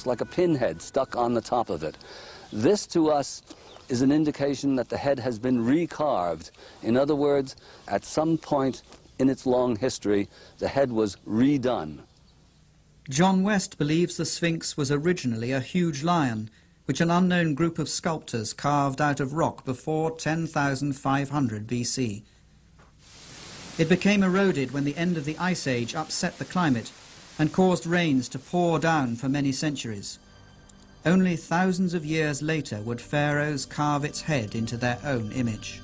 like a pinhead stuck on the top of it. This to us is an indication that the head has been recarved. In other words, at some point in its long history, the head was redone. John West believes the Sphinx was originally a huge lion, which an unknown group of sculptors carved out of rock before 10,500 BC. It became eroded when the end of the Ice Age upset the climate and caused rains to pour down for many centuries. Only thousands of years later would pharaohs carve its head into their own image.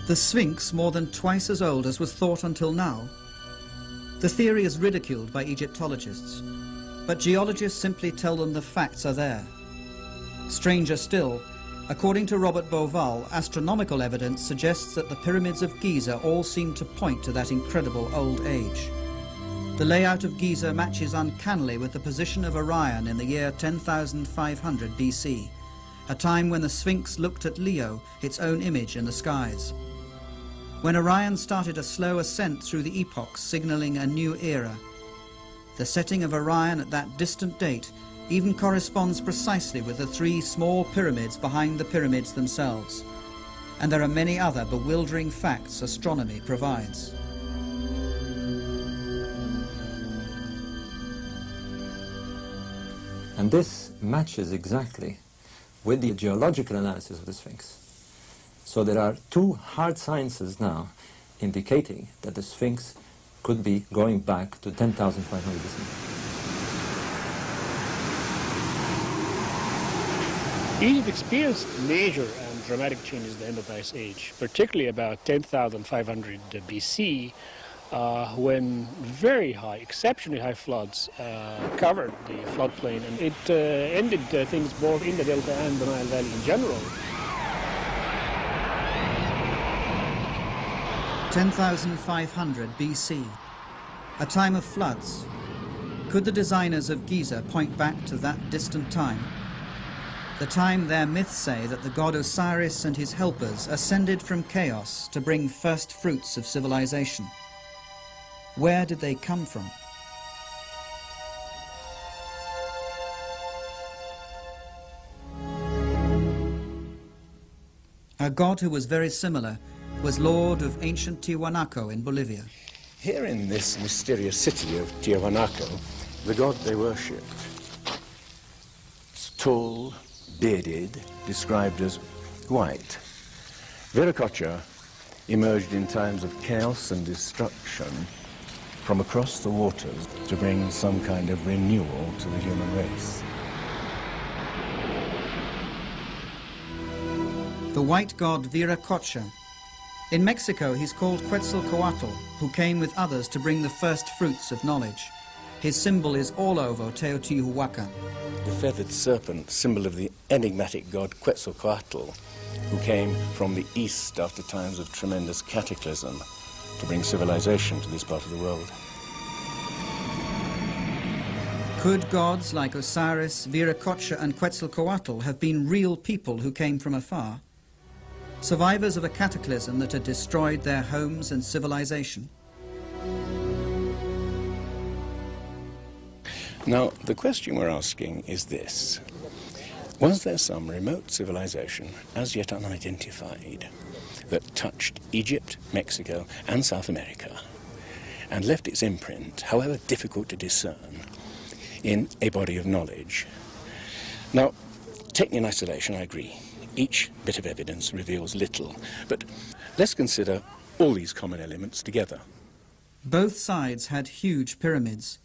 The Sphinx, more than twice as old as was thought until now. The theory is ridiculed by Egyptologists, but geologists simply tell them the facts are there. Stranger still, according to Robert Bauval, astronomical evidence suggests that the pyramids of Giza all seem to point to that incredible old age. The layout of Giza matches uncannily with the position of Orion in the year 10,500 BC, a time when the Sphinx looked at Leo, its own image in the skies. When Orion started a slow ascent through the epochs, signaling a new era. The setting of Orion at that distant date even corresponds precisely with the three small pyramids behind the pyramids themselves. And there are many other bewildering facts astronomy provides. And this matches exactly with the geological analysis of the Sphinx. So there are two hard sciences now indicating that the Sphinx could be going back to 10,500 BC. Egypt experienced major and dramatic changes at the end of the Ice Age, particularly about 10,500 BC, when very high, exceptionally high floods covered the floodplain, and it ended things both in the Delta and the Nile Valley in general. 10,500 BC, a time of floods. Could the designers of Giza point back to that distant time? The time their myths say that the god Osiris and his helpers ascended from chaos to bring first fruits of civilization. Where did they come from? A god who was very similar was lord of ancient Tiwanaku in Bolivia. Here in this mysterious city of Tiwanaku, the god they worshipped is tall, bearded, described as white. Viracocha emerged in times of chaos and destruction from across the waters to bring some kind of renewal to the human race. The white god Viracocha. In Mexico, he's called Quetzalcoatl, who came with others to bring the first fruits of knowledge. His symbol is all over Teotihuacan. The feathered serpent, symbol of the enigmatic god Quetzalcoatl, who came from the east after times of tremendous cataclysm to bring civilization to this part of the world. Could gods like Osiris, Viracocha and Quetzalcoatl have been real people who came from afar? Survivors of a cataclysm that had destroyed their homes and civilization? Now, the question we're asking is this. Was there some remote civilization, as yet unidentified, that touched Egypt, Mexico, and South America, and left its imprint, however difficult to discern, in a body of knowledge? Now, taken in isolation, I agree. Each bit of evidence reveals little, but let's consider all these common elements together. Both sides had huge pyramids,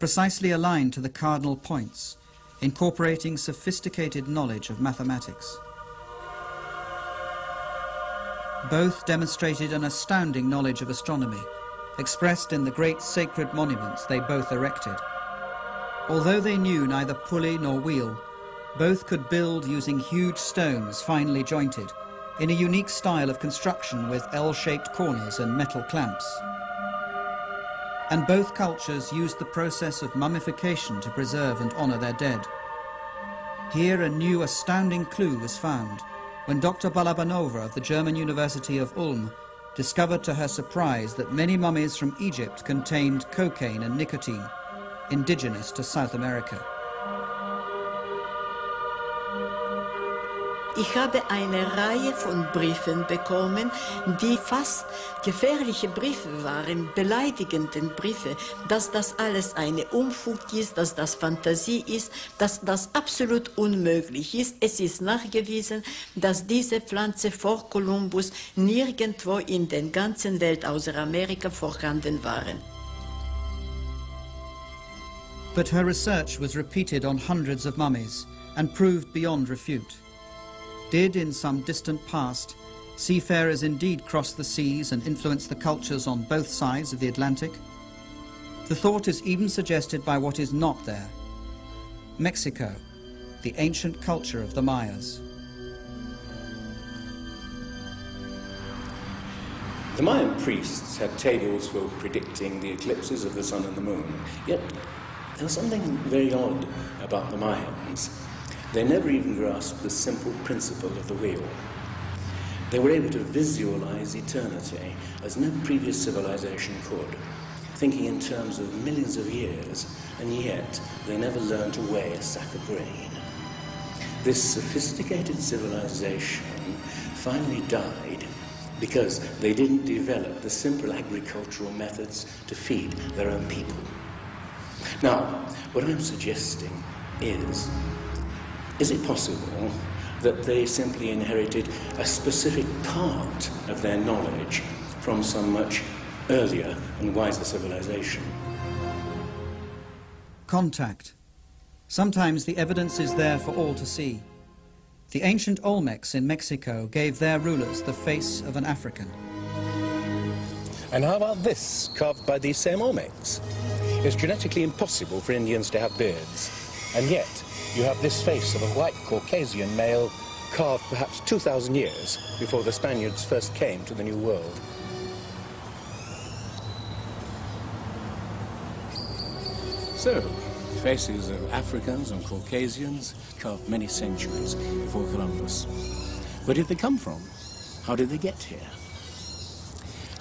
precisely aligned to the cardinal points, incorporating sophisticated knowledge of mathematics. Both demonstrated an astounding knowledge of astronomy, expressed in the great sacred monuments they both erected. Although they knew neither pulley nor wheel, both could build using huge stones finely jointed, in a unique style of construction with L-shaped corners and metal clamps. And both cultures used the process of mummification to preserve and honor their dead. Here a new astounding clue was found when Dr. Balabanova of the German University of Ulm discovered to her surprise that many mummies from Egypt contained cocaine and nicotine, indigenous to South America. Ich habe eine Reihe von Briefen bekommen, die fast gefährliche Briefe waren, beleidigende Briefe, dass das alles eine Unfug ist, dass das Fantasie ist, dass das absolut unmöglich ist. Es ist nachgewiesen, dass diese Pflanze vor Kolumbus nirgendwo in der ganzen Welt außer Amerika vorhanden waren. But her research was repeated on hundreds of mummies and proved beyond refute. Did, in some distant past, seafarers indeed cross the seas and influence the cultures on both sides of the Atlantic? The thought is even suggested by what is not there: Mexico, the ancient culture of the Mayas. The Mayan priests had tables for predicting the eclipses of the sun and the moon, yet there was something very odd about the Mayans. They never even grasped the simple principle of the wheel. They were able to visualize eternity as no previous civilization could, thinking in terms of millions of years, and yet they never learned to weigh a sack of grain. This sophisticated civilization finally died because they didn't develop the simple agricultural methods to feed their own people. Now, what I'm suggesting is it possible that they simply inherited a specific part of their knowledge from some much earlier and wiser civilization? Contact. Sometimes the evidence is there for all to see. The ancient Olmecs in Mexico gave their rulers the face of an African. And how about this, carved by these same Olmecs? It's genetically impossible for Indians to have beards, and yet you have this face of a white Caucasian male carved perhaps 2,000 years before the Spaniards first came to the New World. So, faces of Africans and Caucasians carved many centuries before Columbus. Where did they come from? How did they get here?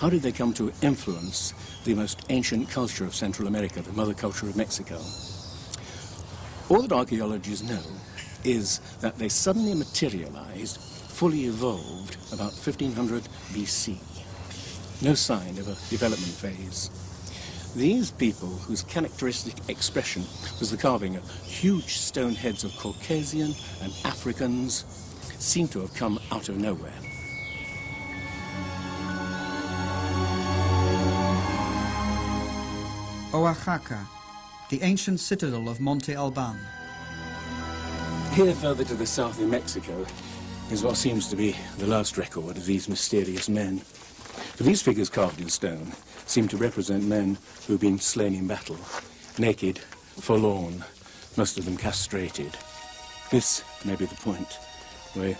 How did they come to influence the most ancient culture of Central America, the mother culture of Mexico? All that archaeologists know is that they suddenly materialized, fully evolved about 1500 BC. No sign of a development phase. These people, whose characteristic expression was the carving of huge stone heads of Caucasian and Africans, seem to have come out of nowhere. Oaxaca, the ancient citadel of Monte Alban. Here, further to the south in Mexico, is what seems to be the last record of these mysterious men. For these figures carved in stone seem to represent men who've been slain in battle, naked, forlorn, most of them castrated. This may be the point where